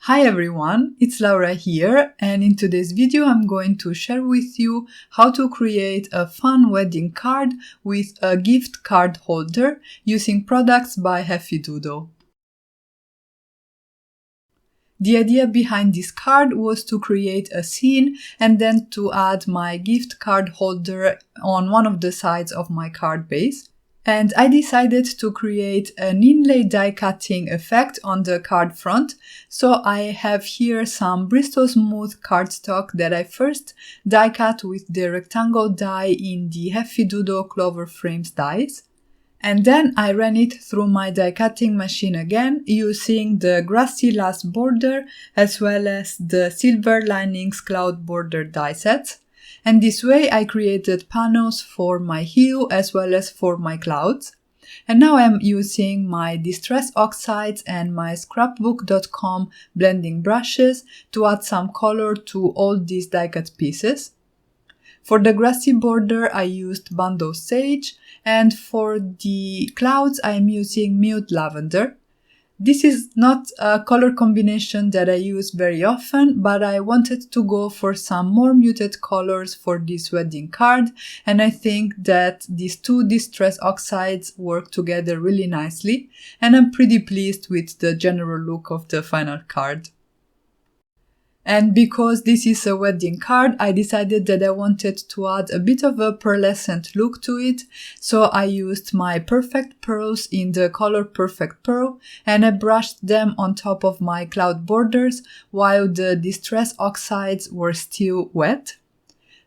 Hi everyone, it's Laura here, and in today's video I'm going to share with you how to create a fun wedding card with a gift card holder using products by Heffy Doodle. The idea behind this card was to create a scene and then to add my gift card holder on one of the sides of my card base. And I decided to create an inlay die cutting effect on the card front. So I have here some Bristol Smooth cardstock that I first die cut with the rectangle die in the Heffy Doodle Clover frames dies. And then I ran it through my die cutting machine again using the Grassy last border as well as the Silver Linings Cloud border die sets. And this way I created panels for my hue as well as for my clouds. And now I'm using my Distress Oxides and my scrapbook.com blending brushes to add some color to all these die cut pieces. For the Grassy border I used Bundle Sage, and for the clouds I'm using Mute Lavender. This is not a color combination that I use very often, but I wanted to go for some more muted colors for this wedding card, and I think that these two Distress Oxides work together really nicely, and I'm pretty pleased with the general look of the final card. And because this is a wedding card, I decided that I wanted to add a bit of a pearlescent look to it, so I used my Perfect Pearls in the color Perfect Pearl, and I brushed them on top of my cloud borders while the Distress Oxides were still wet.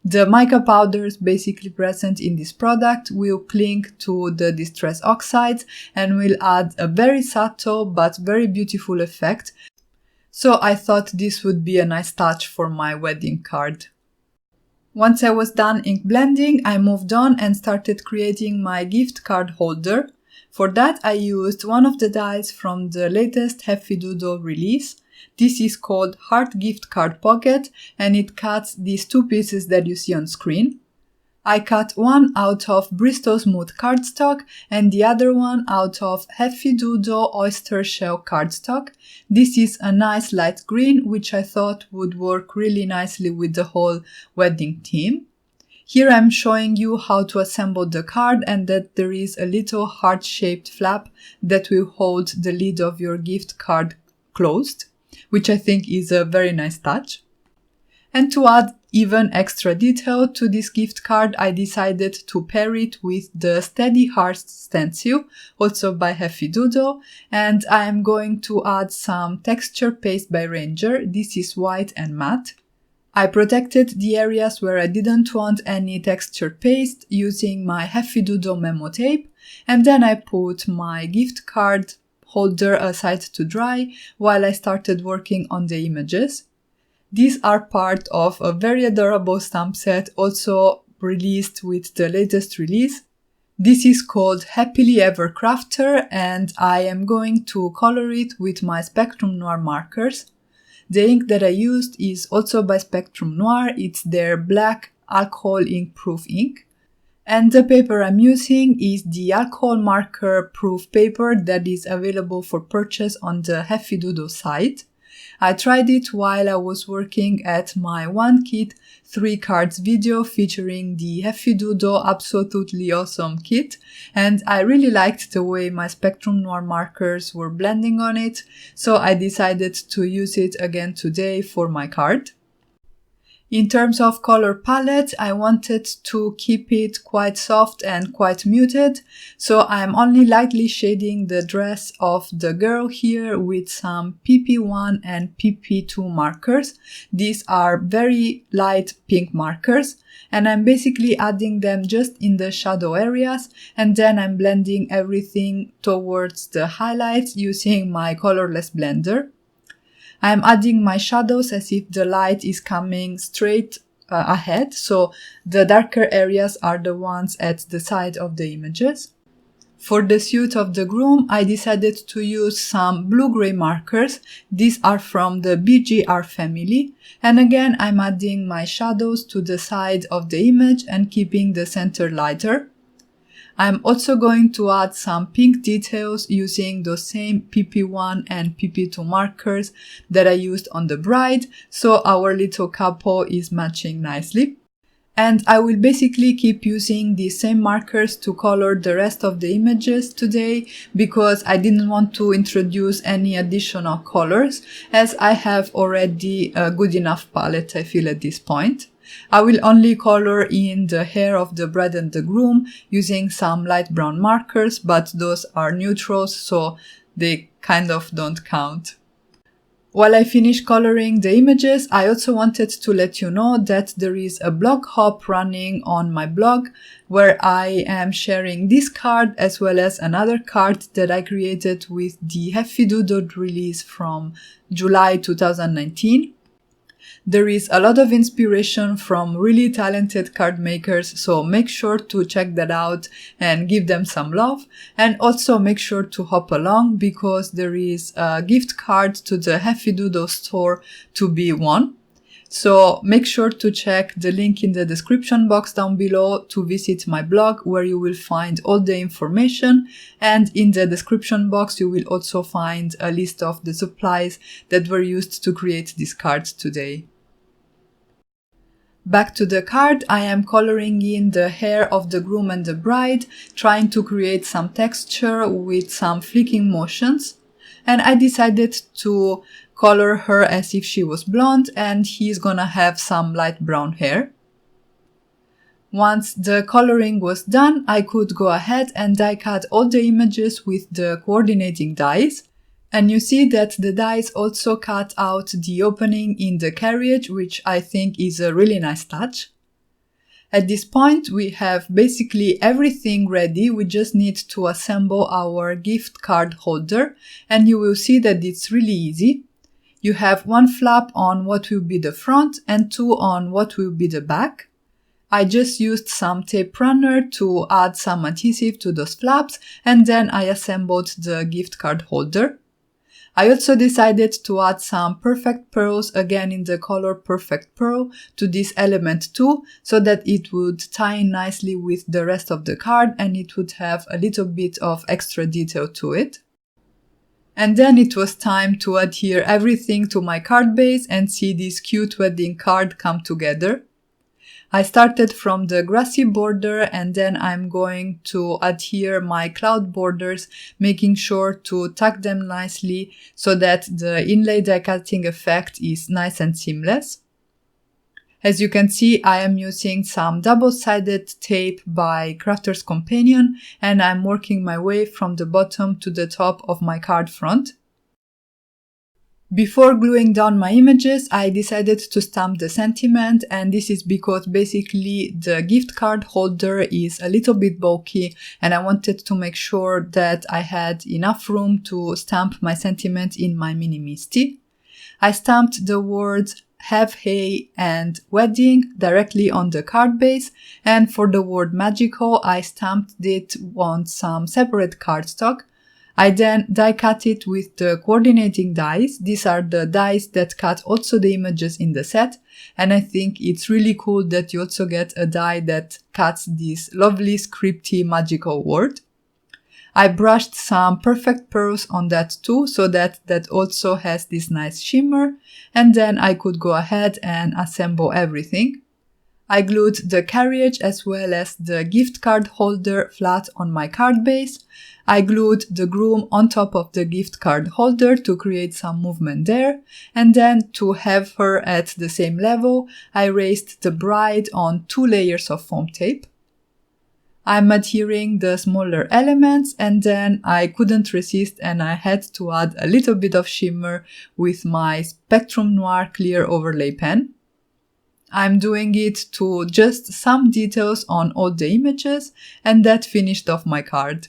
The mica powders basically present in this product will cling to the Distress Oxides and will add a very subtle but very beautiful effect. So I thought this would be a nice touch for my wedding card. Once I was done ink blending, I moved on and started creating my gift card holder. For that I used one of the dies from the latest Heffy Doodle release. This is called Heart Gift Card Pocket, and it cuts these two pieces that you see on screen. I cut one out of Bristol Smooth cardstock and the other one out of Heffy Doodle Oyster shell cardstock. This is a nice light green, which I thought would work really nicely with the whole wedding theme. Here I'm showing you how to assemble the card and that there is a little heart-shaped flap that will hold the lid of your gift card closed, which I think is a very nice touch. And to add even extra detail to this gift card, I decided to pair it with the Steady Hearts Stencil, also by Heffy Doodle, and I am going to add some texture paste by Ranger. This is white and matte. I protected the areas where I didn't want any texture paste using my Heffy Doodle Memo tape, and then I put my gift card holder aside to dry while I started working on the images. These are part of a very adorable stamp set also released with the latest release. This is called Happily Ever Crafter, and I am going to color it with my Spectrum Noir markers. The ink that I used is also by Spectrum Noir. It's their black alcohol ink proof ink. And the paper I'm using is the alcohol marker proof paper that is available for purchase on the Heffy Doodle site. I tried it while I was working at my 1 kit 3 cards video featuring the Heffy Doodle Absolutely Awesome kit, and I really liked the way my Spectrum Noir markers were blending on it, so I decided to use it again today for my card. In terms of color palette, I wanted to keep it quite soft and quite muted, so I'm only lightly shading the dress of the girl here with some PP1 and PP2 markers. These are very light pink markers, and I'm basically adding them just in the shadow areas, and then I'm blending everything towards the highlights using my colorless blender. I am adding my shadows as if the light is coming straight ahead, so the darker areas are the ones at the side of the images. For the suit of the groom, I decided to use some blue-gray markers. These are from the BGR family, and again I'm adding my shadows to the side of the image and keeping the center lighter. I'm also going to add some pink details using those same PP1 and PP2 markers that I used on the bride, so our little couple is matching nicely. And I will basically keep using the same markers to color the rest of the images today, because I didn't want to introduce any additional colors, as I have already a good enough palette, I feel, at this point. I will only color in the hair of the bride and the groom using some light brown markers, but those are neutrals, so they kind of don't count. While I finish coloring the images, I also wanted to let you know that there is a blog hop running on my blog where I am sharing this card as well as another card that I created with the Heffy Doodle release from July 2019. There is a lot of inspiration from really talented card makers, so make sure to check that out and give them some love. And also make sure to hop along, because there is a gift card to the Heffy Doodle store to be won. So make sure to check the link in the description box down below to visit my blog, where you will find all the information. And in the description box you will also find a list of the supplies that were used to create this card today. Back to the card, I am coloring in the hair of the groom and the bride, trying to create some texture with some flicking motions. And I decided to color her as if she was blonde, and he's gonna have some light brown hair. Once the coloring was done, I could go ahead and die cut all the images with the coordinating dies. And you see that the dies also cut out the opening in the carriage, which I think is a really nice touch. At this point, we have basically everything ready. We just need to assemble our gift card holder, and you will see that it's really easy. You have one flap on what will be the front and two on what will be the back. I just used some tape runner to add some adhesive to those flaps, and then I assembled the gift card holder. I also decided to add some perfect pearls, again in the color Perfect Pearl, to this element too, so that it would tie in nicely with the rest of the card and it would have a little bit of extra detail to it. And then it was time to adhere everything to my card base and see this cute wedding card come together. I started from the Grassy border, and then I'm going to adhere my cloud borders, making sure to tuck them nicely so that the inlay die cutting effect is nice and seamless. As you can see, I am using some double-sided tape by Crafter's Companion, and I'm working my way from the bottom to the top of my card front. Before gluing down my images, I decided to stamp the sentiment, and this is because basically the gift card holder is a little bit bulky and I wanted to make sure that I had enough room to stamp my sentiment in my mini Misty. I stamped the words have hay and wedding directly on the card base, and for the word magical I stamped it on some separate cardstock. I then die cut it with the coordinating dies. These are the dies that cut also the images in the set, and I think it's really cool that you also get a die that cuts this lovely scripty magical word. I brushed some perfect pearls on that too, so that also has this nice shimmer, and then I could go ahead and assemble everything. I glued the carriage as well as the gift card holder flat on my card base. I glued the groom on top of the gift card holder to create some movement there, and then to have her at the same level, I raised the bride on 2 layers of foam tape. I'm adhering the smaller elements, and then I couldn't resist and I had to add a little bit of shimmer with my Spectrum Noir clear overlay pen. I'm doing it to just some details on all the images, and that finished off my card.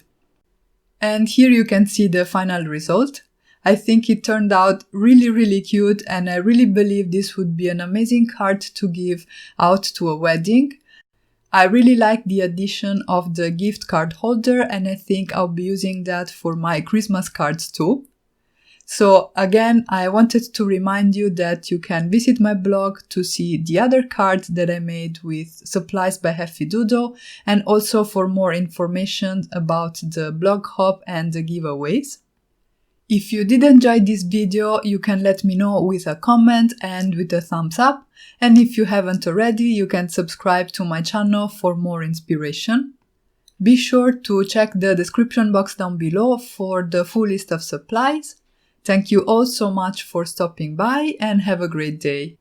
And here you can see the final result. I think it turned out really cute, and I really believe this would be an amazing card to give out to a wedding. I really like the addition of the gift card holder, and I think I'll be using that for my Christmas cards too. So again, I wanted to remind you that you can visit my blog to see the other cards that I made with supplies by Heffy Doodle, and also for more information about the blog hop and the giveaways. If you did enjoy this video, you can let me know with a comment and with a thumbs up. And if you haven't already, you can subscribe to my channel for more inspiration. Be sure to check the description box down below for the full list of supplies. Thank you all so much for stopping by and have a great day.